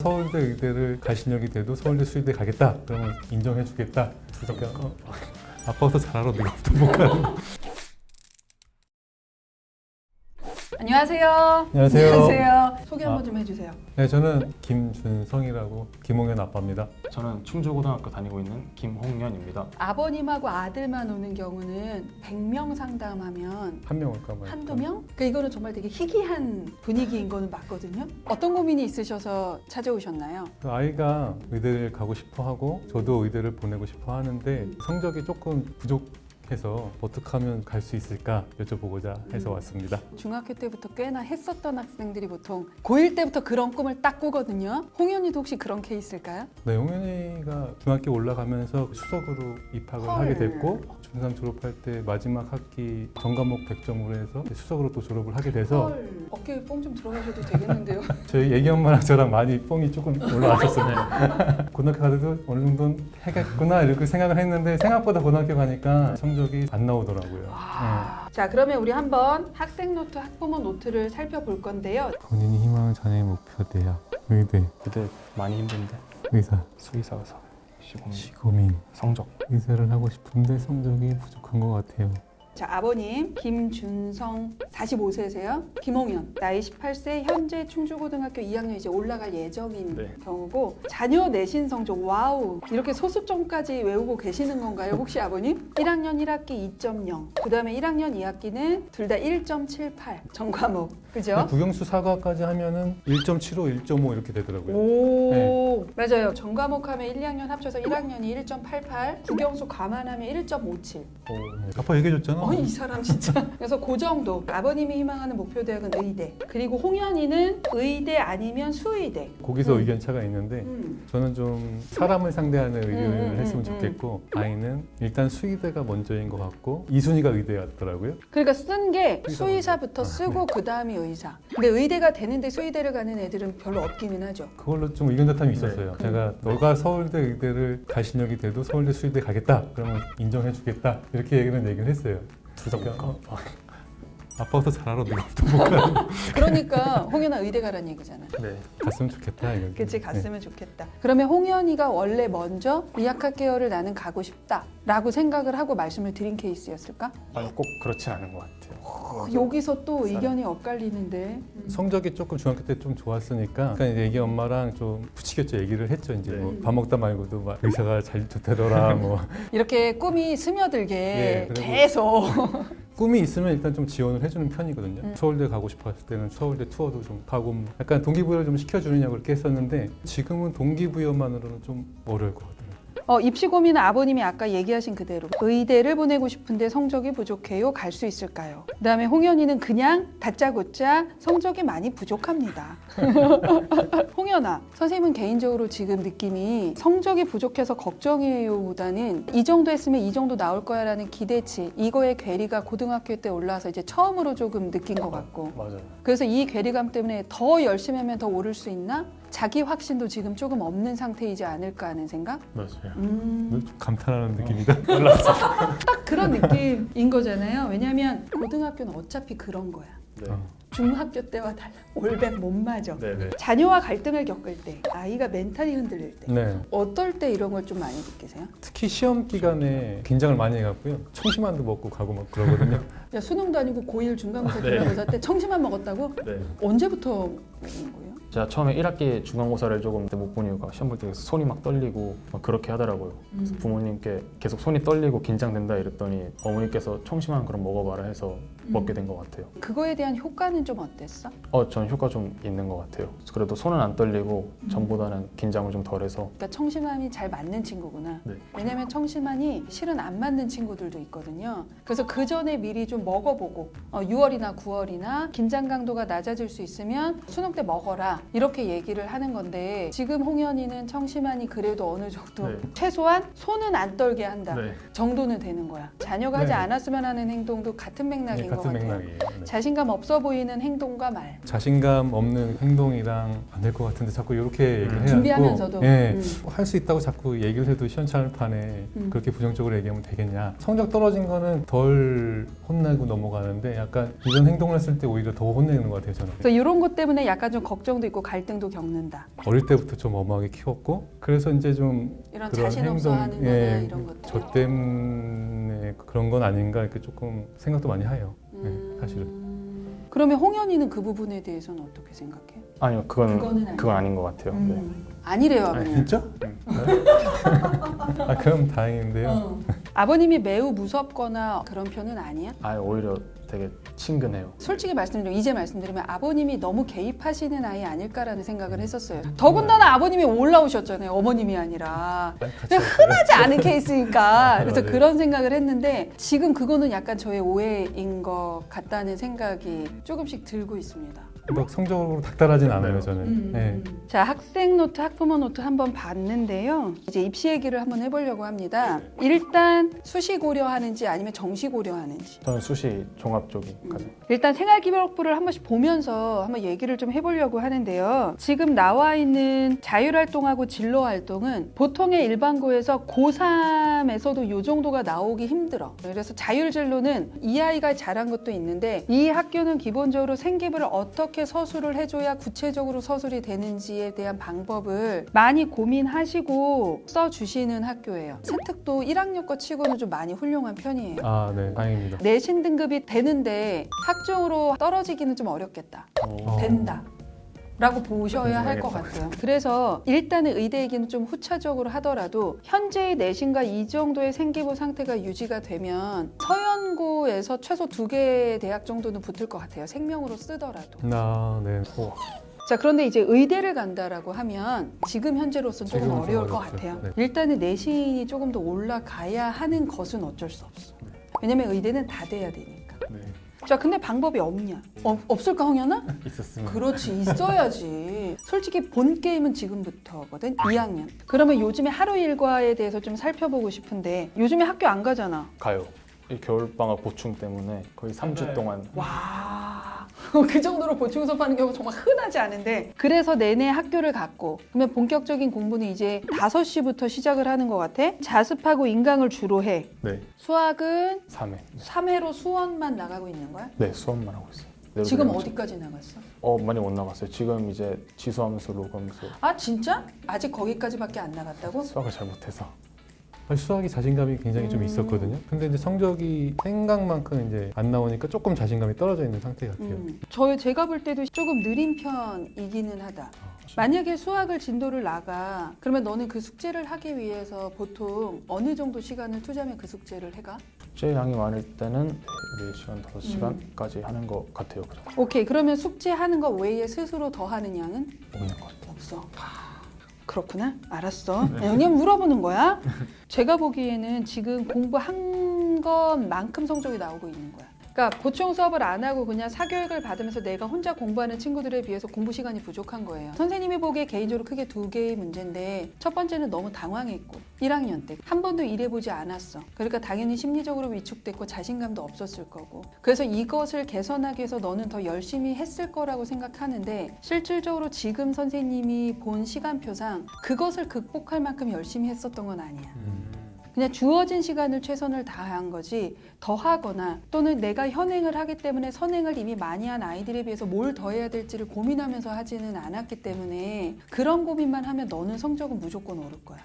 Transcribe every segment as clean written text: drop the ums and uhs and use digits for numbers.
서울대 의대를 갈 실력이 돼도 서울대 수의대 가겠다. 그러면 인정해 주겠다. 그러니까 아빠부터 잘알아. 내가 못 가는. 안녕하세요. 안녕하세요. 안녕하세요. 소개 한번 좀 해주세요. 네, 저는 김준성이라고 김홍현 아빠입니다. 저는 충주고등학교 다니고 있는 김홍현입니다. 아버님하고 아들만 오는 경우는 100명 상담하면 한 명 올까 말까. 한두 명? 그러니까 이거는 정말 되게 희귀한 분위기인 거는 맞거든요. 어떤 고민이 있으셔서 찾아오셨나요? 그 아이가 의대를 가고 싶어 하고 저도 의대를 보내고 싶어 하는데 성적이 조금 부족해서 어떻게 하면 갈 수 있을까 여쭤보고자 해서 왔습니다. 중학교 때부터 꽤나 했었던 학생들이 보통 고1 때부터 그런 꿈을 딱 꾸거든요. 홍현이도 혹시 그런 케이스일까요? 네, 홍현이가 중학교 올라가면서 수석으로 입학을 헐. 하게 됐고 중3 졸업할 때 마지막 학기 전과목 100점으로 해서 수석으로 또 졸업을 하게 돼서 헐, 어깨에 뽕 좀 들어가셔도 되겠는데요. 저희 애기 엄마랑 저랑 많이 뽕이 조금 올라왔었어요. 고등학교 가도 어느 정도는 해겠구나 이렇게 생각을 했는데 생각보다 고등학교 가니까 성적이 안 나오더라고요. 자, 그러면 우리 한번 학생 노트, 학부모 노트를 살펴볼 건데요. 본인이 희망하는 자녀의 목표 대학, 의대, 그때 많이 힘든데 의사, 수의사, 의사, 시공인, 시고민, 성적. 의사를 하고 싶은데 성적이 부족한 것 같아요. 자, 아버님 김준성 45세세요. 김홍현 나이 18세, 현재 충주고등학교 2학년 이제 올라갈 예정인 네. 경우고 자녀 내신 성적 와우 이렇게 소수점까지 외우고 계시는 건가요? 혹시 아버님? 1학년 1학기 2.0 그 다음에 1학년 2학기는 둘 다 1.78 전과목 그죠? 국영수 사과까지 하면은 1.75, 1.5 이렇게 되더라고요. 오 맞아요. 전과목 하면 1, 2학년 합쳐서 1학년이 1.88 국영수 감안하면 1.57 아빠 얘기해줬잖아. 이 사람 진짜. 그래서 그 정도. 아버님이 희망하는 목표 대학은 의대. 그리고 홍현이는 의대 아니면 수의대. 거기서 의견 차가 있는데 저는 좀 사람을 상대하는 의대를 했으면 좋겠고 아이는 일단 수의대가 먼저인 것 같고 2순위가 의대였더라고요. 그러니까 쓴 게 수의사 수의사부터 쓰고 그 다음이 의사. 근데 의대가 되는데 수의대를 가는 애들은 별로 없기는 하죠. 그걸로 좀 의견 다툼이 있었어요. 제가 너가 서울대 의대를 갈 실력이 돼도 서울대 수의대 가겠다. 그러면 인정해 주겠다. 이렇게 얘기를 했어요. 그러니까 아빠부터 잘 알아. 내가 못 가는. 그러니까 홍현아 의대 가라는 얘기잖아. 네. 갔으면 좋겠다. 이거. 그치 갔으면 좋겠다. 그러면 홍현이가 원래 먼저 의학학 계열을 나는 가고 싶다라고 생각을 하고 말씀을 드린 케이스였을까? 아니 꼭 그렇진 않은 것 같아요. 여기서 또 의견이 엇갈리는데. 성적이 조금 중학교 때 좀 좋았으니까 그러니까 이제 애기 엄마랑 좀 부치겼죠. 얘기를 했죠. 이제 뭐 밥 먹다 말고도 막 의사가 잘 좋다더라. 뭐 이렇게 꿈이 스며들게 예, 그리고 계속 꿈이 있으면 일단 좀 지원을 해주는 편이거든요. 서울대 가고 싶었을 때는 서울대 투어도 좀 가고 뭐 약간 동기부여를 좀 시켜주느냐고 그렇게 했었는데 지금은 동기부여만으로는 좀 어려울 것 같아요. 입시 고민은 아버님이 아까 얘기하신 그대로 의대를 보내고 싶은데 성적이 부족해요. 갈 수 있을까요? 그다음에 홍현이는 그냥 다짜고짜 성적이 많이 부족합니다. 홍현아, 선생님은 개인적으로 지금 느낌이 성적이 부족해서 걱정이에요 보다는 이 정도 했으면 이 정도 나올 거야 라는 기대치 이거의 괴리가 고등학교 때 올라와서 이제 처음으로 조금 느낀 것 같고 맞아요. 그래서 이 괴리감 때문에 더 열심히 하면 더 오를 수 있나? 자기 확신도 지금 조금 없는 상태이지 않을까 하는 생각? 맞아요. 좀 감탄하는 느낌이다. 딱 그런 느낌인 거잖아요. 왜냐하면 고등학교는 어차피 그런 거야. 네. 중학교 때와 달라. 올백 못 맞아. 네네. 자녀와 갈등을 겪을 때, 아이가 멘탈이 흔들릴 때, 네. 어떨 때 이런 걸 좀 많이 느끼세요? 특히 시험 기간에 긴장을 많이 해갖고요. 청심환도 먹고 가고 막 그러거든요. 야, 수능도 아니고 고1 중간고사 네. 기말고사 때 청심환 먹었다고? 네. 언제부터 먹는 거예요? 제가 처음에 1학기 중간고사를 조금 못 본 이유가 시험 볼 때 손이 막 떨리고 막 그렇게 하더라고요. 그래서 부모님께 계속 손이 떨리고 긴장된다 이랬더니 어머니께서 청심환 그럼 먹어봐라 해서 먹게 된 것 같아요. 그거에 대한 효과는 좀 어땠어? 전 효과 좀 있는 것 같아요. 그래도 손은 안 떨리고 전보다는 긴장을 좀 덜해서. 그러니까 청심환이 잘 맞는 친구구나. 네. 왜냐면 청심환이 실은 안 맞는 친구들도 있거든요. 그래서 그 전에 미리 좀 먹어보고 6월이나 9월이나 긴장 강도가 낮아질 수 있으면 수능 때 먹어라 이렇게 얘기를 하는 건데 지금 홍현이는 청심환이 그래도 어느 정도 네. 최소한 손은 안 떨게 한다 네. 정도는 되는 거야. 자녀가 하지 네. 않았으면 하는 행동도 같은 맥락인 것 같은 같아요. 맥락이에요. 네. 자신감 없어 보이는 행동과 말. 자신감 없는 행동이랑 안 될 것 같은데 자꾸 이렇게 얘기를 해야 준비하면서도. 할 수 있다고 자꾸 얘기를 해도 시원찮을판에 그렇게 부정적으로 얘기하면 되겠냐. 성적 떨어진 거는 덜 혼나고 넘어가는데 약간 이런 행동을 했을 때 오히려 더 혼내는 것 같아요 저는. 그래서 이런 것 때문에 약간 좀 걱정도 있고 갈등도 겪는다. 어릴 때부터 좀 엄하게 키웠고 그래서 이제 좀 이런 그런 자신 없어 행동, 하는 거나 예, 이런 것들. 저 때문에 그런 건 아닌가 이렇게 조금 생각도 많이 해요. 사실은. 그러면 홍현이는 그 부분에 대해서는 어떻게 생각해? 아니요, 그거는 아니에요. 그건 아닌 것 같아요. 네. 아니래요, 아, 아버님. 진짜? 아 그럼 다행인데요. 아버님이 매우 무섭거나 그런 편은 아니야? 오히려 되게 친근해요. 솔직히 말씀드리면 이제 말씀드리면 아버님이 너무 개입하시는 아이 아닐까라는 생각을 했었어요. 더군다나 아버님이 올라오셨잖아요. 어머님이 아니라. 아니, 같이 그냥 흔하지 않은 케이스니까. 그래서 맞아요. 그런 생각을 했는데 지금 그거는 약간 저의 오해인 것 같다는 생각이 조금씩 들고 있습니다. 막 성적으로 닥달하진 않아요 저는. 네. 자, 학생 노트, 학부모 노트 한번 봤는데요. 이제 입시 얘기를 한번 해보려고 합니다. 일단 수시 고려하는지 아니면 정시 고려하는지. 저는 수시 종합 쪽이 가장. 일단 생활기록부를 한 번씩 보면서 한번 얘기를 좀 해보려고 하는데요. 지금 나와 있는 자율활동하고 진로활동은 보통의 일반고에서 고3에서도 이 정도가 나오기 힘들어. 그래서 자율진로는 이 아이가 잘한 것도 있는데 이 학교는 기본적으로 생기부를 어떻게 서술을 해줘야 구체적으로 서술이 되는지에 대한 방법을 많이 고민하시고 써주시는 학교예요. 세특도 1학년 거 치고는 좀 많이 훌륭한 편이에요. 아, 네, 다행입니다. 내신 등급이 되는데 학종으로 떨어지기는 좀 어렵겠다. 된다. 라고 보셔야 할 것 같아요. 그래서 일단은 의대 얘기는 좀 후차적으로 하더라도 현재의 내신과 이 정도의 생기부 상태가 유지가 되면 서연고에서 최소 2개 대학 정도는 붙을 것 같아요. 생명으로 쓰더라도. 아, 네. 자, 그런데 이제 의대를 간다라고 하면 지금 현재로서는 조금 지금은 좀 어려울 것 어렵죠. 같아요. 네. 일단은 내신이 조금 더 올라가야 하는 것은 어쩔 수 없어. 왜냐면 의대는 다 돼야 되니까. 네. 자, 근데 방법이 없냐? 없을까, 홍연아? 있었으면. 그렇지, 있어야지. 솔직히 본 게임은 지금부터거든. 2학년. 그러면 요즘에 하루 일과에 대해서 좀 살펴보고 싶은데 요즘에 학교 안 가잖아. 가요. 이 겨울방학 보충 때문에 거의 3주 동안. 와, 그 정도로 보충 수업하는 경우 정말 흔하지 않은데 그래서 내내 학교를 갔고 그러면 본격적인 공부는 이제 5시부터 시작을 하는 것 같아. 자습하고 인강을 주로 해. 네. 수학은 3회. 3회로 수원만 나가고 있는 거야? 네, 수업만 하고 있어요. 지금 내일 어디까지 나갔어? 많이 못 나갔어요. 지금 이제 지수함수, 로감수. 아, 진짜? 아직 거기까지밖에 안 나갔다고? 수학을 잘 못해서. 수학이 자신감이 굉장히 좀 있었거든요. 근데 이제 성적이 생각만큼 이제 안 나오니까 조금 자신감이 떨어져 있는 상태 같아요. 제가 볼 때도 조금 느린 편이기는 하다. 만약에 수학을 진도를 나가 그러면 너는 그 숙제를 하기 위해서 보통 어느 정도 시간을 투자하면 그 숙제를 해가? 숙제 양이 많을 때는 4시간, 5시간까지 하는 것 같아요. 그죠? 오케이, 그러면 숙제하는 거 외에 스스로 더 하는 양은? 없는 것 같아요. 없어. 그렇구나. 알았어. 왜냐면 물어보는 거야. 제가 보기에는 지금 공부한 것만큼 성적이 나오고 있는 거야. 그러니까 보충 수업을 안 하고 그냥 사교육을 받으면서 내가 혼자 공부하는 친구들에 비해서 공부 시간이 부족한 거예요. 선생님이 보기에 개인적으로 크게 2개의 문제인데 첫 번째는 너무 당황했고 1학년 때 한 번도 일해보지 않았어. 그러니까 당연히 심리적으로 위축됐고 자신감도 없었을 거고 그래서 이것을 개선하기 위해서 너는 더 열심히 했을 거라고 생각하는데 실질적으로 지금 선생님이 본 시간표상 그것을 극복할 만큼 열심히 했었던 건 아니야. 그냥 주어진 시간을 최선을 다한 거지 더 하거나 또는 내가 현행을 하기 때문에 선행을 이미 많이 한 아이들에 비해서 뭘 더 해야 될지를 고민하면서 하지는 않았기 때문에 그런 고민만 하면 너는 성적은 무조건 오를 거야.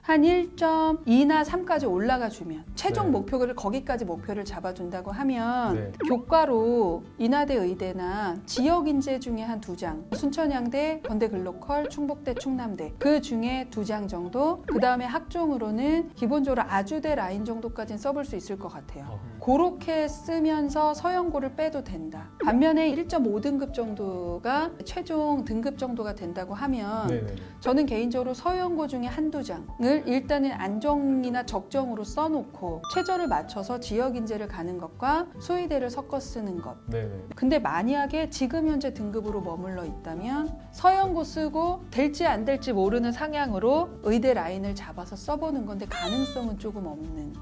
한 1.2나 3까지 올라가 주면 최종 네. 목표를 거기까지 목표를 잡아준다고 하면 네. 교과로 인하대 의대나 지역 인재 중에 한 2장 순천향대, 건대글로컬, 충북대, 충남대 그 중에 2장 정도 그 다음에 학종으로는 기본적으로 아주대 라인 정도까지는 써볼 수 있을 것 같아요. 그렇게 쓰면서 서연고를 빼도 된다. 반면에 1.5등급 정도가 최종 등급 정도가 된다고 하면 네네. 저는 개인적으로 서연고 중에 한두 장을 일단은 안정이나 적정으로 써놓고 최저를 맞춰서 지역 인재를 가는 것과 수의대를 섞어 쓰는 것. 네네. 근데 만약에 지금 현재 등급으로 머물러 있다면 서연고 쓰고 될지 안 될지 모르는 상향으로 의대 라인을 잡아서 써보는 건데 가능성은 조금 없는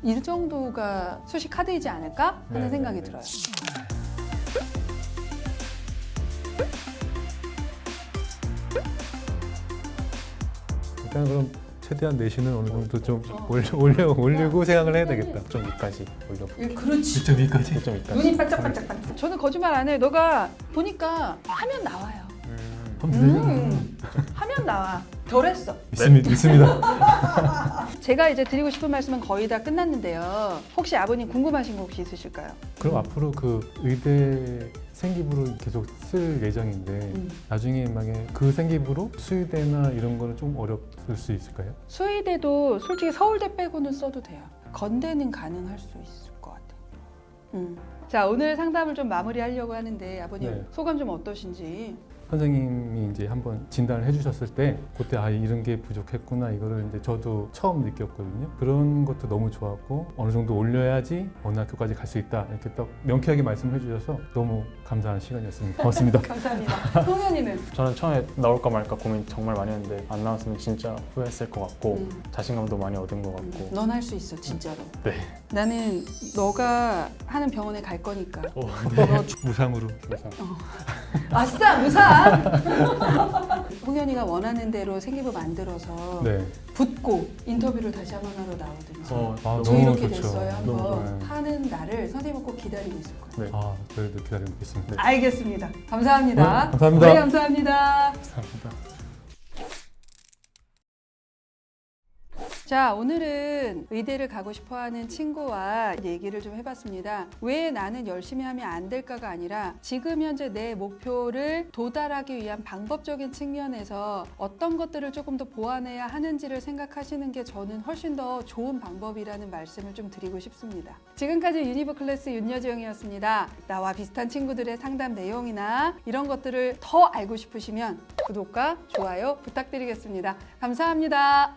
이 정도가 수시 카드이지 않을까 하는 네, 생각이 네, 네. 들어요. 일단 그럼 최대한 내신은 어느 정도 좀 올리고 생각을 해야 되겠다. 1.2까지 올려볼게요. 그렇지. 1.2까지? 1.2까지. 눈이 반짝반짝반짝. 저는 거짓말 안 해요. 너가 보니까 하면 나와요. 하면 나와. 덜했어. 있습니다. 제가 이제 드리고 싶은 말씀은 거의 다 끝났는데요. 혹시 아버님 궁금하신 거 혹시 있으실까요? 그럼 앞으로 그 의대 생기부를 계속 쓸 예정인데 나중에 만약에 그 생기부로 수의대나 이런 거는 좀 어렵을 수 있을까요? 수의대도 솔직히 서울대 빼고는 써도 돼요. 건대는 가능할 수 있을 것 같아요. 자, 오늘 상담을 좀 마무리하려고 하는데 아버님 네. 소감 좀 어떠신지? 선생님이 이제 한번 진단을 해주셨을 때 그때 아 이런 게 부족했구나 이거를 이제 저도 처음 느꼈거든요. 그런 것도 너무 좋았고 어느 정도 올려야지 어느 학교까지 갈 수 있다 이렇게 딱 명쾌하게 말씀해 주셔서 너무 감사한 시간이었습니다. 고맙습니다. 감사합니다. 송현이는? 저는 처음에 나올까 말까 고민 정말 많이 했는데 안 나왔으면 진짜 후회했을 것 같고 자신감도 많이 얻은 것 같고 넌 할 수 있어 진짜로. 네. 나는 너가 하는 병원에 갈 거니까. 오, 너 무상으로. 그래서 아싸 무사. 홍현이가 원하는 대로 생기부 만들어서 네. 붙고 인터뷰를 다시 한번 하러 나오든지. 아, 저 너무 이렇게 좋죠. 됐어요. 너무 한번 좋아요. 하는 날을 선생님은 꼭 기다리고 있을 거예요. 네. 아 저희도 기다리고 있겠습니다. 알겠습니다. 감사합니다. 네, 감사합니다. 네, 감사합니다. 감사합니다. 자, 오늘은 의대를 가고 싶어하는 친구와 얘기를 좀 해봤습니다. 왜 나는 열심히 하면 안 될까가 아니라 지금 현재 내 목표를 도달하기 위한 방법적인 측면에서 어떤 것들을 조금 더 보완해야 하는지를 생각하시는 게 저는 훨씬 더 좋은 방법이라는 말씀을 좀 드리고 싶습니다. 지금까지 유니브 클래스 윤여정이었습니다. 나와 비슷한 친구들의 상담 내용이나 이런 것들을 더 알고 싶으시면 구독과 좋아요 부탁드리겠습니다. 감사합니다.